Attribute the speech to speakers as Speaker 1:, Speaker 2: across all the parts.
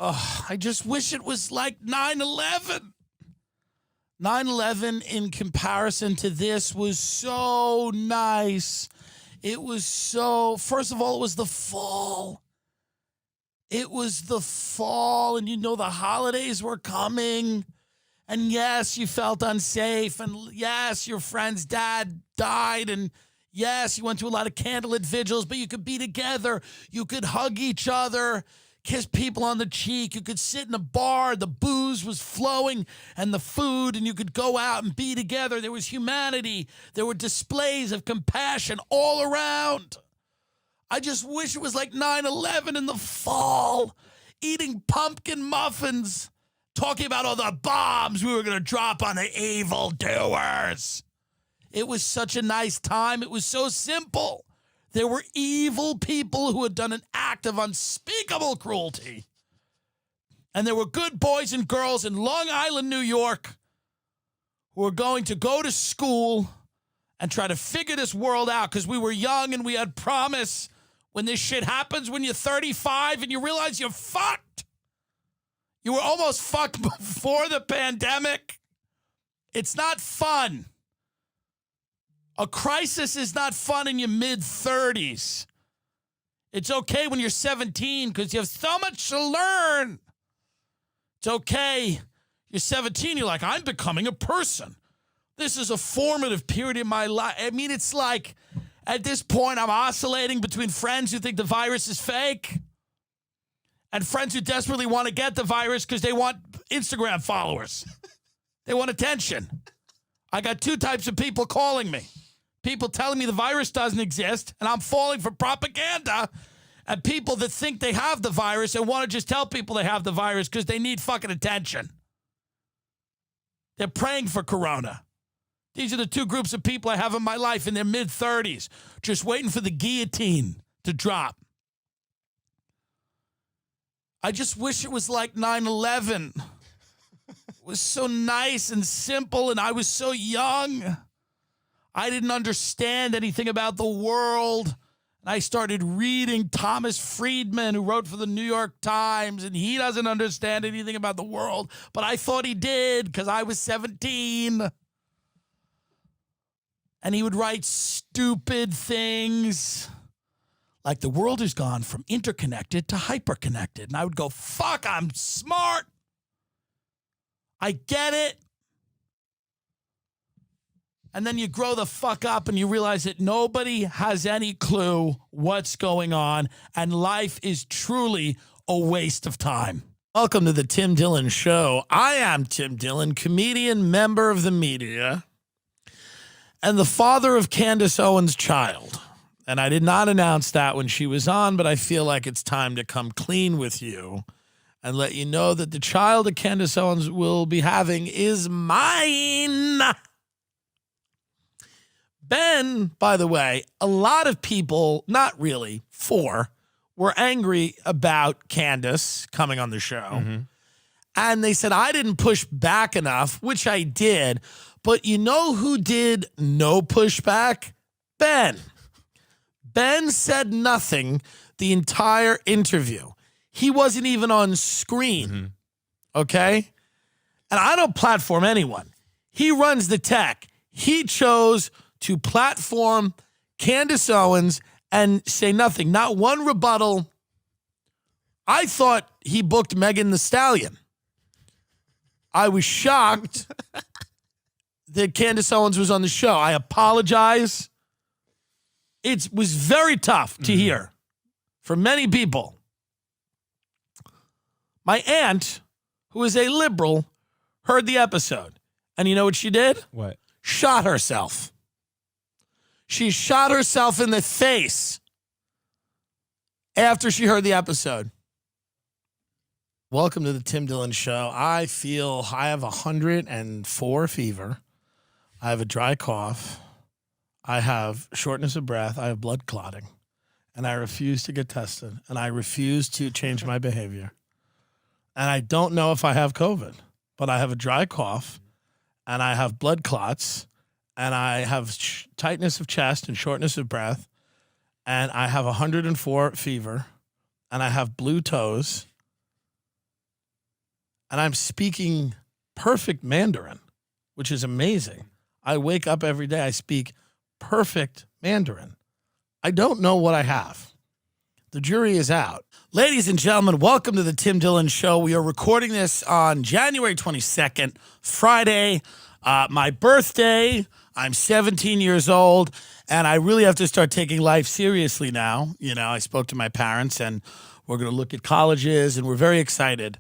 Speaker 1: Oh, I just wish it was like 9/11. 9/11 in comparison to this was so nice. It was so, first of all, it was the fall. It was the fall, and the holidays were coming. And yes, you felt unsafe. And yes, your friend's dad died. And yes, you went to a lot of candlelit vigils, but you could be together. You could hug each other, kiss people on the cheek. You could sit in a bar. The booze was flowing and the food, and you could go out and be together. There was humanity. There were displays of compassion all around. I just wish it was like 9/11 in the fall, eating pumpkin muffins, talking about all the bombs we were going to drop on the evildoers. It was such a nice time. It was so simple. There were evil people who had done an act of unspeakable cruelty. And there were good boys and girls in Long Island, New York, who were going to go to school and try to figure this world out because we were young and we had promise. When this shit happens, when you're 35 and you realize you're fucked. You were almost fucked before the pandemic. It's not fun. A crisis is not fun in your mid-30s. It's okay when you're 17 because you have so much to learn. It's okay. You're 17, you're like, I'm becoming a person. This is a formative period in my life. I mean, it's like, at this point, I'm oscillating between friends who think the virus is fake and friends who desperately want to get the virus because they want Instagram followers. They want attention. I got two types of people calling me. People telling me the virus doesn't exist and I'm falling for propaganda, and people that think they have the virus and want to just tell people they have the virus because they need fucking attention. They're praying for corona. These are the two groups of people I have in my life in their mid-30s, just waiting for the guillotine to drop. I just wish it was like 9/11. It was so nice and simple, and I was so young. I didn't understand anything about the world. And I started reading Thomas Friedman, who wrote for the New York Times, and he doesn't understand anything about the world, but I thought he did because I was 17. And he would write stupid things like the world has gone from interconnected to hyperconnected. And I would go, fuck, I'm smart. I get it. And then you grow the fuck up and you realize that nobody has any clue what's going on. And life is truly a waste of time. Welcome to the Tim Dillon Show. I am Tim Dillon, comedian, member of the media, and the father of Candace Owens' child. And I did not announce that when she was on, but I feel like it's time to come clean with you and let you know that the child that Candace Owens will be having is mine. Ben, by the way, a lot of people, not really, were angry about Candace coming on the show. Mm-hmm. And they said I didn't push back enough, which I did. But you know who did no pushback? Ben. Ben said nothing the entire interview. He wasn't even on screen, okay? And I don't platform anyone. He runs the tech. He chose to platform Candace Owens and say nothing. Not one rebuttal. I thought he booked Megan Thee Stallion. I was shocked that Candace Owens was on the show. I apologize. It was very tough to hear for many people. My aunt, who is a liberal, heard the episode. And you know what she did?
Speaker 2: What?
Speaker 1: Shot herself. She shot herself in the face after she heard the episode. Welcome to the Tim Dillon Show. I feel I have 104 fever. I have a dry cough. I have shortness of breath. I have blood clotting. And I refuse to get tested. And I refuse to change my behavior. And I don't know if I have COVID, but I have a dry cough, and I have blood clots, and I have tightness of chest and shortness of breath, and I have 104 fever, and I have blue toes, and I'm speaking perfect Mandarin, which is amazing. I wake up every day, I speak perfect Mandarin. I don't know what I have. The jury is out. Ladies and gentlemen, welcome to the Tim Dillon Show. We are recording this on January 22nd, Friday, my birthday. I'm 17 years old, and I really have to start taking life seriously now. You know, I spoke to my parents, and we're going to look at colleges, and we're very excited.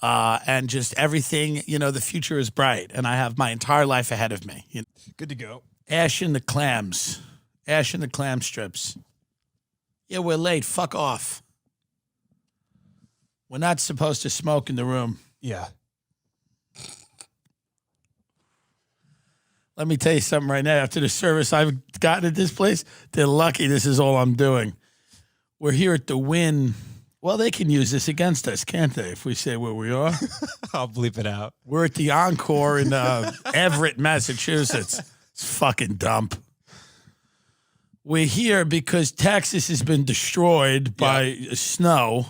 Speaker 1: And just everything, you know, the future is bright, and I have my entire life ahead of me.
Speaker 2: Good to go.
Speaker 1: Ash in the clams. Ash in the clam strips. Yeah, we're late. Fuck off. We're not supposed to smoke in the room.
Speaker 2: Yeah.
Speaker 1: Let me tell you something right now. After the service I've gotten at this place, they're lucky this is all I'm doing. We're here at the Wynn. Well, they can use this against us, can't they, if we say where we are?
Speaker 2: I'll bleep it out.
Speaker 1: We're at the Encore in Everett, Massachusetts. It's fucking dump. We're here because Texas has been destroyed by snow.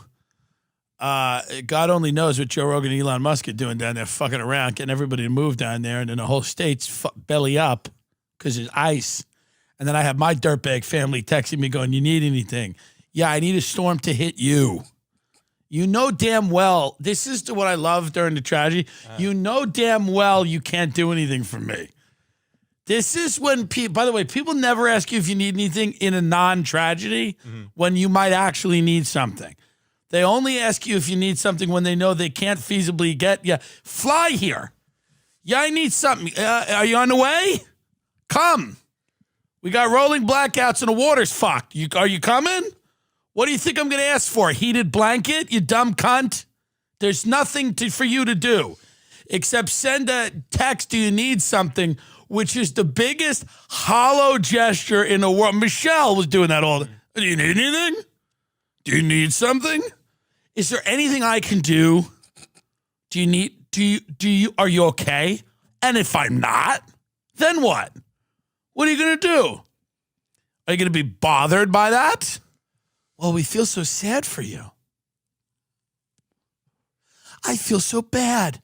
Speaker 1: God only knows what Joe Rogan and Elon Musk are doing down there, fucking around, getting everybody to move down there, and then the whole state's belly up because there's ice. And then I have my dirtbag family texting me going, you need anything? Yeah, I need a storm to hit you. You know damn well, this is what I love during the tragedy. You know damn well you can't do anything for me. This is when people, by the way, people never ask you if you need anything in a non-tragedy when you might actually need something. They only ask you if you need something when they know they can't feasibly get you. Fly here. Yeah, I need something. Are you on the way? Come. We got rolling blackouts and the water's fucked. Are you coming? What do you think I'm going to ask for? A heated blanket, you dumb cunt? There's nothing for you to do except send a text, do you need something, which is the biggest hollow gesture in the world. Michelle was doing that all the time. Do you need anything? Do you need something? Is there anything I can do? Are you okay? And if I'm not, then what? What are you going to do? Are you going to be bothered by that? Well, we feel so sad for you. I feel so bad.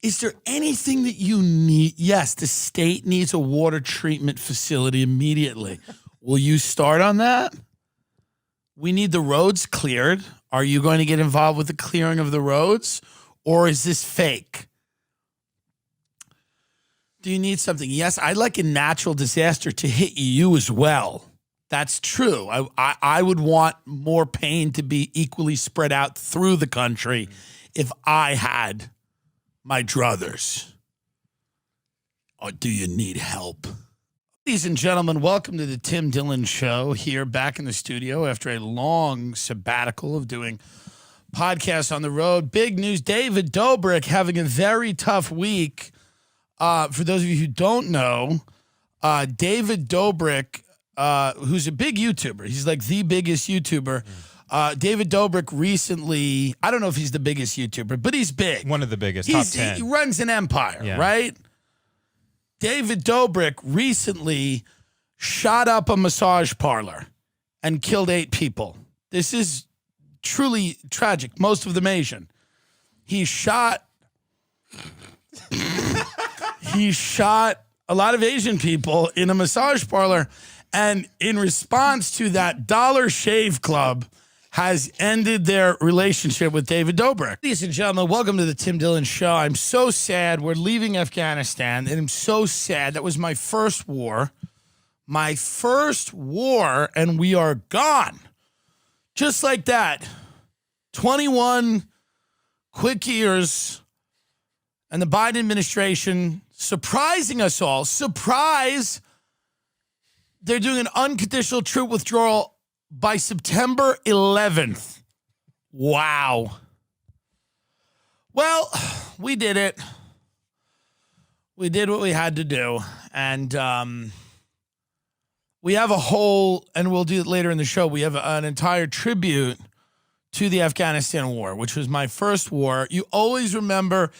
Speaker 1: Is there anything that you need? Yes, the state needs a water treatment facility immediately. Will you start on that? We need the roads cleared. Are you going to get involved with the clearing of the roads? Or is this fake? Do you need something? Yes, I'd like a natural disaster to hit you as well. That's true. I would want more pain to be equally spread out through the country if I had my druthers. Or do you need help? Ladies and gentlemen, welcome to the Tim Dillon Show, here back in the studio after a long sabbatical of doing podcasts on the road. Big news, David Dobrik having a very tough week. For those of you who don't know, David Dobrik, who's a big YouTuber. He's like the biggest YouTuber. David Dobrik recently, I don't know if he's the biggest YouTuber, but he's big.
Speaker 2: One of the biggest, top 10.
Speaker 1: He runs an empire, right? David Dobrik recently shot up a massage parlor and killed 8 people. This is truly tragic, most of them Asian. He shot a lot of Asian people in a massage parlor. And in response to that, Dollar Shave Club has ended their relationship with David Dobrik. Ladies and gentlemen, welcome to the Tim Dillon Show. I'm so sad. We're leaving Afghanistan, and I'm so sad. That was my first war. My first war, and we are gone. Just like that. 21 quick years, and the Biden administration surprising us all. Surprise! They're doing an unconditional troop withdrawal by September 11th. Wow. Well, we did it. We did what we had to do. And we have a whole, and we'll do it later in the show, we have an entire tribute to the Afghanistan war, which was my first war. You always remember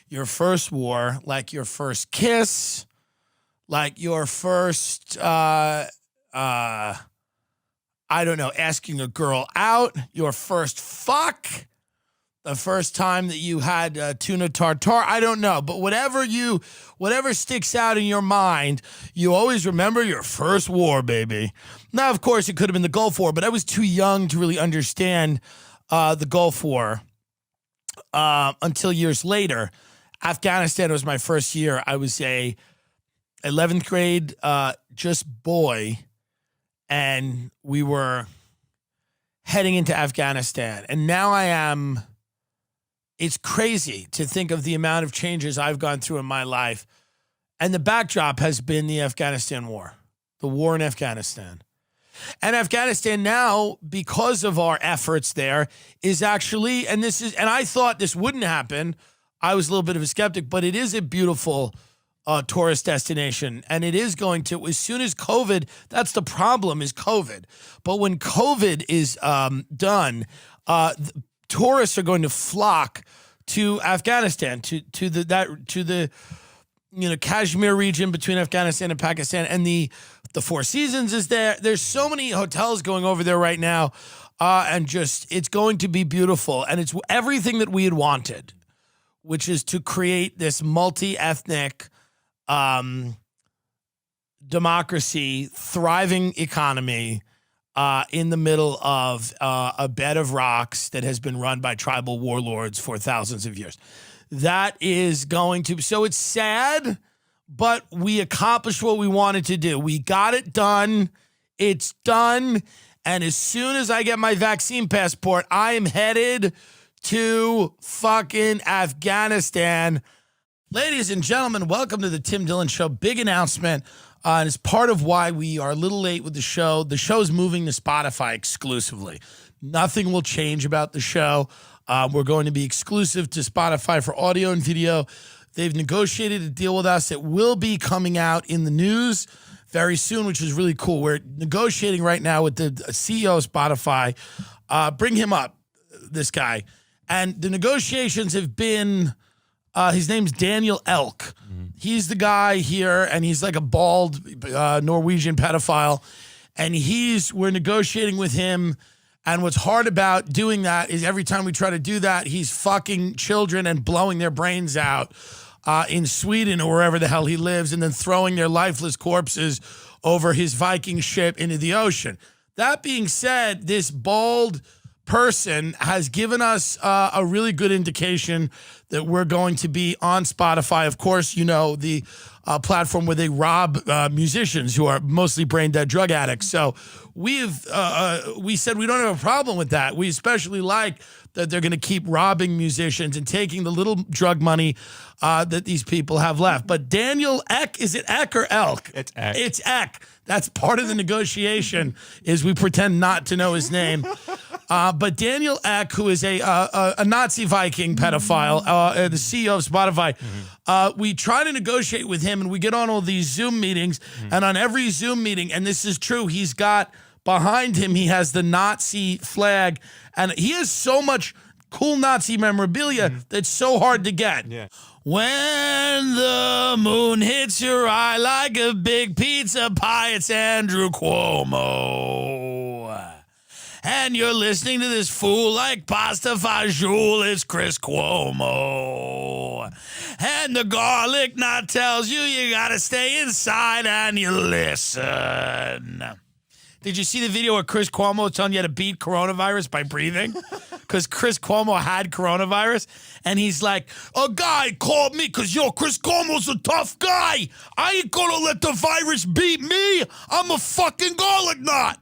Speaker 1: your first war, like your first kiss, like your first, I don't know, asking a girl out, your first fuck, the first time that you had tuna tartare. I don't know, but whatever sticks out in your mind, you always remember your first war, baby. Now, of course, it could have been the Gulf War, but I was too young to really understand the Gulf War until years later. Afghanistan was my first year. I was a 11th grade just boy, and we were heading into Afghanistan. And now it's crazy to think of the amount of changes I've gone through in my life. And the backdrop has been the Afghanistan war, the war in Afghanistan. And Afghanistan now, because of our efforts there, is actually, and I thought this wouldn't happen. I was a little bit of a skeptic, but it is a beautiful tourist destination. And it is going to, as soon as COVID, that's the problem, is COVID. But when COVID is done, tourists are going to flock to Afghanistan, to the Kashmir region between Afghanistan and Pakistan, and the Four Seasons is there. There's so many hotels going over there right now, and just it's going to be beautiful, and it's everything that we had wanted, which is to create this multi-ethnic democracy, thriving economy in the middle of a bed of rocks that has been run by tribal warlords for thousands of years. That is going to, so it's sad, but we accomplished what we wanted to do. We got it done. It's done. And as soon as I get my vaccine passport, I am headed to fucking Afghanistan. Ladies and gentlemen, welcome to the Tim Dillon Show. Big announcement. And it's part of why we are a little late with the show. The show's moving to Spotify exclusively. Nothing will change about the show. We're going to be exclusive to Spotify for audio and video. They've negotiated a deal with us. It will be coming out in the news very soon, which is really cool. We're negotiating right now with the CEO of Spotify. Bring him up, this guy. And the negotiations have been, his name's Daniel Elk. He's the guy here, and he's like a bald Norwegian pedophile. And we're negotiating with him. And what's hard about doing that is every time we try to do that, he's fucking children and blowing their brains out in Sweden or wherever the hell he lives, and then throwing their lifeless corpses over his Viking ship into the ocean. That being said, this bald person has given us a really good indication that we're going to be on Spotify. Of course, the platform where they rob musicians who are mostly brain dead drug addicts. So we said we don't have a problem with that. We especially like that they're going to keep robbing musicians and taking the little drug money that these people have left. But Daniel Eck, is it Eck or Elk?
Speaker 2: It's Eck.
Speaker 1: It's Eck. That's part of the negotiation is we pretend not to know his name. But Daniel Eck, who is a Nazi Viking pedophile, the CEO of Spotify, we try to negotiate with him, and we get on all these Zoom meetings, and on every Zoom meeting, and this is true, he's got behind him, he has the Nazi flag, and he has so much cool Nazi memorabilia that's so hard to get.
Speaker 2: Yeah.
Speaker 1: When the moon hits your eye like a big pizza pie, it's Andrew Cuomo. And you're listening to this fool like pasta fagioli, it's Chris Cuomo. And the garlic knot tells you gotta stay inside and you listen. Did you see the video where Chris Cuomo telling you how to beat coronavirus by breathing? Because Chris Cuomo had coronavirus, and he's like, a guy called me because, Chris Cuomo's a tough guy. I ain't gonna let the virus beat me. I'm a fucking garlic knot.